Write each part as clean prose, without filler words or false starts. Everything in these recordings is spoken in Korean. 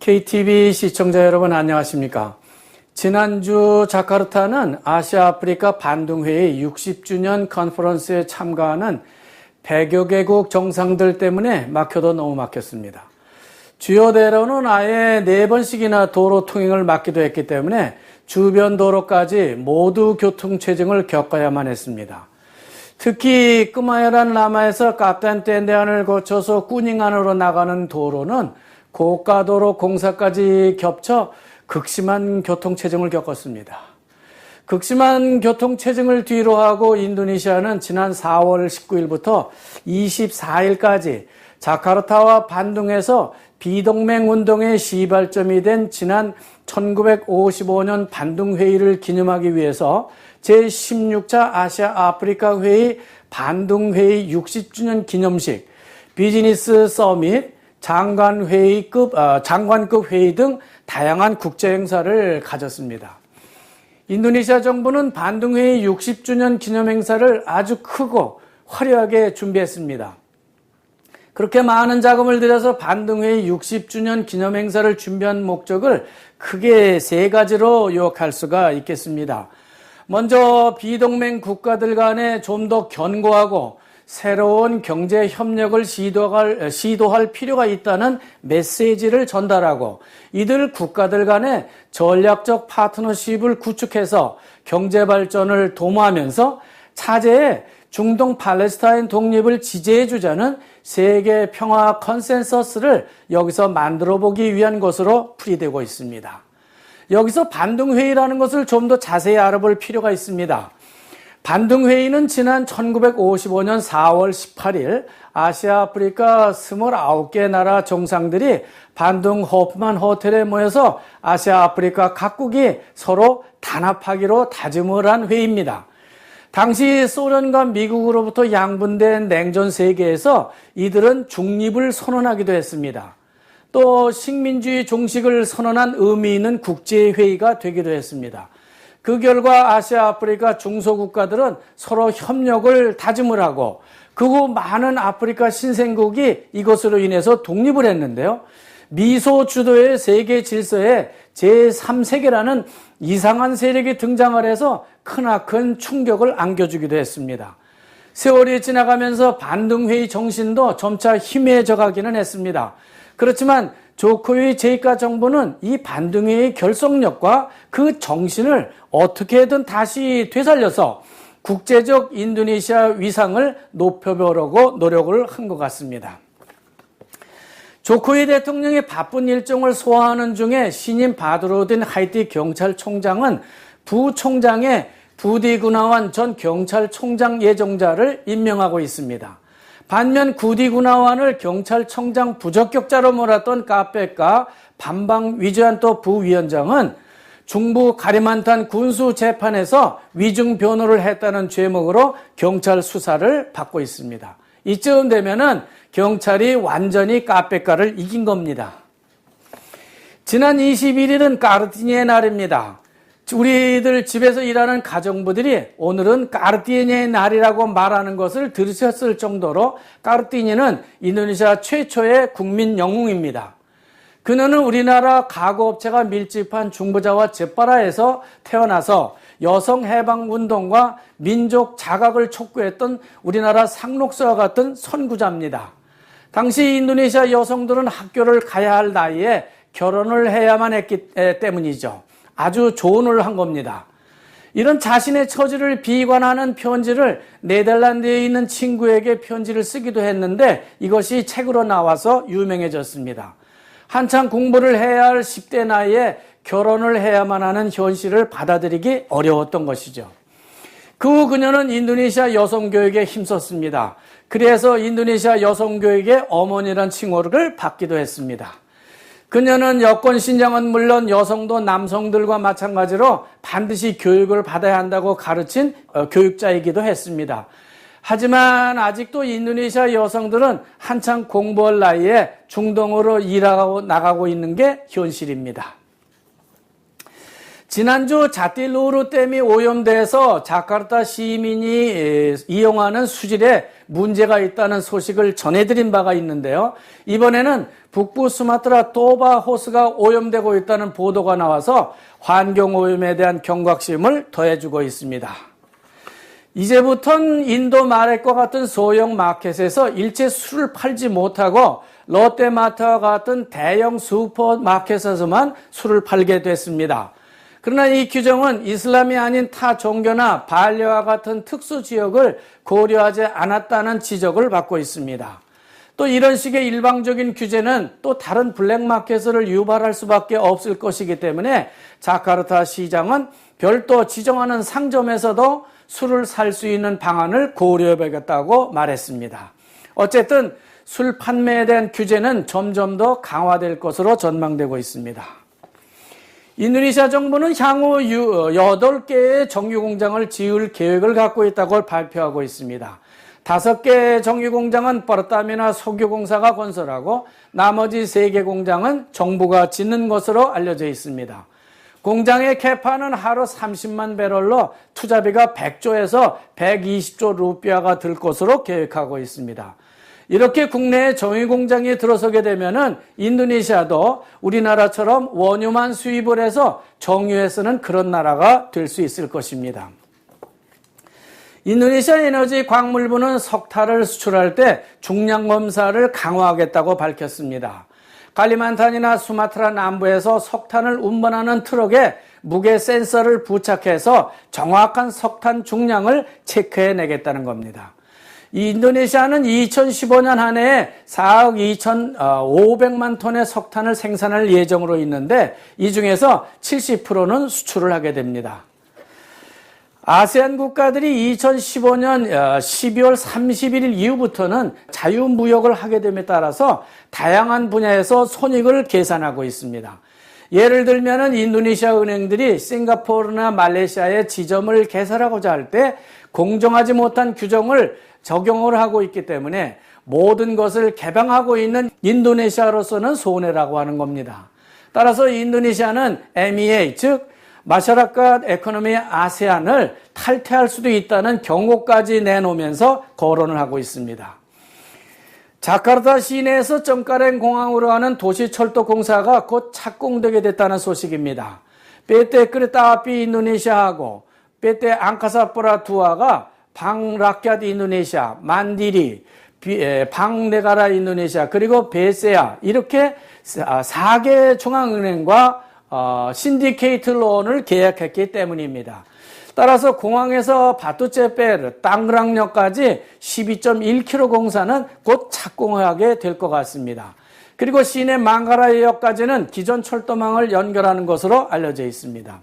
KTV 시청자 여러분 안녕하십니까? 지난주 자카르타는 아시아 아프리카 반둥회의 60주년 컨퍼런스에 참가하는 100여 개국 정상들 때문에 막혀도 너무 막혔습니다. 주요 대로는 아예 4번씩이나 도로 통행을 막기도 했기 때문에 주변 도로까지 모두 교통체증을 겪어야만 했습니다. 특히 끄마야란 라마에서 카탄텐데안을 거쳐서 꾸닝안으로 나가는 도로는 고가도로 공사까지 겹쳐 극심한 교통체증을 겪었습니다. 극심한 교통체증을 뒤로하고 인도네시아는 지난 4월 19일부터 24일까지 자카르타와 반둥에서 비동맹 운동의 시발점이 된 지난 1955년 반둥회의를 기념하기 위해서 제16차 아시아 아프리카 회의 반둥회의 60주년 기념식, 비즈니스 서밋, 장관급 회의 등 다양한 국제 행사를 가졌습니다. 인도네시아 정부는 반둥회의 60주년 기념 행사를 아주 크고 화려하게 준비했습니다. 그렇게 많은 자금을 들여서 반둥회의 60주년 기념 행사를 준비한 목적을 크게 3가지로 요약할 수가 있겠습니다. 먼저 비동맹 국가들 간에 좀 더 견고하고 새로운 경제 협력을 시도할 필요가 있다는 메시지를 전달하고 이들 국가들 간에 전략적 파트너십을 구축해서 경제 발전을 도모하면서 차제에 중동 팔레스타인 독립을 지지해주자는 세계 평화 컨센서스를 여기서 만들어 보기 위한 것으로 풀이되고 있습니다. 여기서 반둥회의라는 것을 좀 더 자세히 알아볼 필요가 있습니다. 반둥회의는 지난 1955년 4월 18일 아시아 아프리카 29개 나라 정상들이 반둥 호프만 호텔에 모여서 아시아 아프리카 각국이 서로 단합하기로 다짐을 한 회의입니다. 당시 소련과 미국으로부터 양분된 냉전 세계에서 이들은 중립을 선언하기도 했습니다. 또 식민주의 종식을 선언한 의미 있는 국제회의가 되기도 했습니다. 그 결과 아시아 아프리카 중소국가들은 서로 협력을 다짐을 하고 그 후 많은 아프리카 신생국이 이것으로 인해서 독립을 했는데요. 미소 주도의 세계 질서에 제3세계라는 이상한 세력이 등장을 해서 크나큰 충격을 안겨주기도 했습니다. 세월이 지나가면서 반둥회의 정신도 점차 희미해져 가기는 했습니다. 그렇지만 조코위 제2가 정부는 이 반둥회의 결속력과 그 정신을 어떻게든 다시 되살려서 국제적 인도네시아 위상을 높여보려고 노력을 한 것 같습니다. 조코위 대통령이 바쁜 일정을 소화하는 중에 신임 바드로딘 하이티 경찰총장은 부총장에 부디 구나완 전 경찰총장 예정자를 임명하고 있습니다. 반면 구디 구나완을 경찰청장 부적격자로 몰았던 카페카 반방 위주안토 부위원장은 중부 가리만탄 군수 재판에서 위증 변호를 했다는 죄목으로 경찰 수사를 받고 있습니다. 이쯤 되면은 경찰이 완전히 카페카를 이긴 겁니다. 지난 21일은 까르띠니의 날입니다. 우리들 집에서 일하는 가정부들이 오늘은 까르띠니의 날이라고 말하는 것을 들으셨을 정도로 까르띠니는 인도네시아 최초의 국민 영웅입니다. 그녀는 우리나라 가구업체가 밀집한 중부자와 제빠라에서 태어나서 여성해방운동과 민족 자각을 촉구했던 우리나라 상록수와 같은 선구자입니다. 당시 인도네시아 여성들은 학교를 가야 할 나이에 결혼을 해야만 했기 때문이죠. 아주 조언을 한 겁니다. 이런 자신의 처지를 비관하는 편지를 네덜란드에 있는 친구에게 편지를 쓰기도 했는데 이것이 책으로 나와서 유명해졌습니다. 한창 공부를 해야 할 10대 나이에 결혼을 해야만 하는 현실을 받아들이기 어려웠던 것이죠. 그 후 그녀는 인도네시아 여성교육에 힘썼습니다. 그래서 인도네시아 여성교육의 어머니란 칭호를 받기도 했습니다. 그녀는 여권 신장은 물론 여성도 남성들과 마찬가지로 반드시 교육을 받아야 한다고 가르친 교육자이기도 했습니다. 하지만 아직도 인도네시아 여성들은 한창 공부할 나이에 중동으로 일하고 나가고 있는 게 현실입니다. 지난주 자틸루르 댐이 오염돼서 자카르타 시민이 이용하는 수질에 문제가 있다는 소식을 전해드린 바가 있는데요. 이번에는 북부 수마트라 또바 호수가 오염되고 있다는 보도가 나와서 환경오염에 대한 경각심을 더해주고 있습니다. 이제부터는 인도 마켓과 같은 소형 마켓에서 일체 술을 팔지 못하고 롯데마트와 같은 대형 슈퍼마켓에서만 술을 팔게 됐습니다. 그러나 이 규정은 이슬람이 아닌 타 종교나 반려와 같은 특수 지역을 고려하지 않았다는 지적을 받고 있습니다. 또 이런 식의 일방적인 규제는 또 다른 블랙마켓을 유발할 수밖에 없을 것이기 때문에 자카르타 시장은 별도 지정하는 상점에서도 술을 살 수 있는 방안을 고려해보겠다고 말했습니다. 어쨌든 술 판매에 대한 규제는 점점 더 강화될 것으로 전망되고 있습니다. 인도네시아 정부는 향후 8개의 정유공장을 지을 계획을 갖고 있다고 발표하고 있습니다. 5개의 정유공장은 퍼르타미나 석유공사가 건설하고 나머지 3개 공장은 정부가 짓는 것으로 알려져 있습니다. 공장의 캐파는 하루 30만 배럴로 투자비가 100조에서 120조 루피아가 들 것으로 계획하고 있습니다. 이렇게 국내에 정유공장이 들어서게 되면은 인도네시아도 우리나라처럼 원유만 수입을 해서 정유에 쓰는 그런 나라가 될 수 있을 것입니다. 인도네시아 에너지 광물부는 석탄을 수출할 때 중량 검사를 강화하겠다고 밝혔습니다. 칼리만탄이나 수마트라 남부에서 석탄을 운반하는 트럭에 무게 센서를 부착해서 정확한 석탄 중량을 체크해내겠다는 겁니다. 인도네시아는 2015년 한 해에 4억 2,500만 톤의 석탄을 생산할 예정으로 있는데 이 중에서 70%는 수출을 하게 됩니다. 아세안 국가들이 2015년 12월 31일 이후부터는 자유무역을 하게 됨에 따라서 다양한 분야에서 손익을 계산하고 있습니다. 예를 들면 인도네시아 은행들이 싱가포르나 말레이시아에 지점을 개설하고자 할 때 공정하지 못한 규정을 적용을 하고 있기 때문에 모든 것을 개방하고 있는 인도네시아로서는 손해라고 하는 겁니다. 따라서 인도네시아는 MEA, 즉 마샤라kat 에코노미 아세안을 탈퇴할 수도 있다는 경고까지 내놓으면서 거론을 하고 있습니다. 자카르타 시내에서 정가랭 공항으로 가는 도시철도 공사가 곧 착공되게 됐다는 소식입니다. PT Kereta Api Indonesia하고 PT Angkasa Pura II가 방 라켓 인도네시아, 만디리, 방 네가라 인도네시아, 그리고 베세아 이렇게 4개 중앙은행과 신디케이트 론을 계약했기 때문입니다. 따라서 공항에서 바투체페르, 땅그랑역까지 12.1km 공사는 곧 착공하게 될 것 같습니다. 그리고 시내 망가라역까지는 기존 철도망을 연결하는 것으로 알려져 있습니다.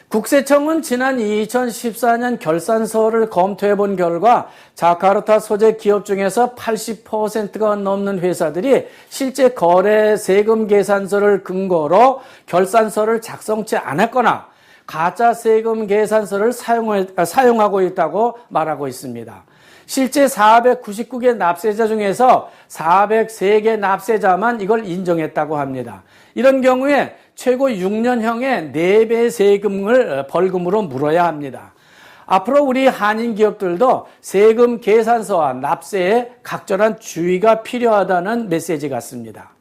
국세청은 지난 2014년 결산서를 검토해 본 결과 자카르타 소재 기업 중에서 80%가 넘는 회사들이 실제 거래 세금 계산서를 근거로 결산서를 작성치 않았거나 가짜 세금 계산서를 사용하고 있다고 말하고 있습니다. 실제 499개 납세자 중에서 403개 납세자만 이걸 인정했다고 합니다. 이런 경우에 최고 6년형의 4배 세금을 벌금으로 물어야 합니다. 앞으로 우리 한인 기업들도 세금 계산서와 납세에 각별한 주의가 필요하다는 메시지 같습니다.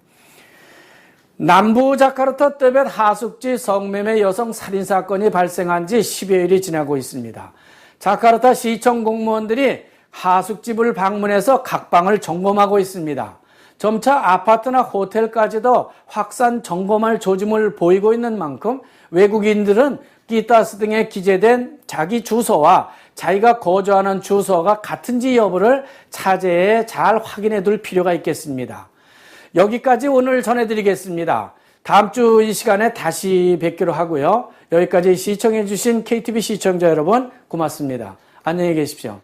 남부 자카르타 떼벳 하숙지 성매매 여성 살인사건이 발생한 지 10여일이 지나고 있습니다. 자카르타 시청 공무원들이 하숙집을 방문해서 각 방을 점검하고 있습니다. 점차 아파트나 호텔까지도 확산 점검할 조짐을 보이고 있는 만큼 외국인들은 기타스 등에 기재된 자기 주소와 자기가 거주하는 주소가 같은지 여부를 차제에 잘 확인해 둘 필요가 있겠습니다. 여기까지 오늘 전해드리겠습니다. 다음 주 이 시간에 다시 뵙기로 하고요. 여기까지 시청해 주신 KTV 시청자 여러분 고맙습니다. 안녕히 계십시오.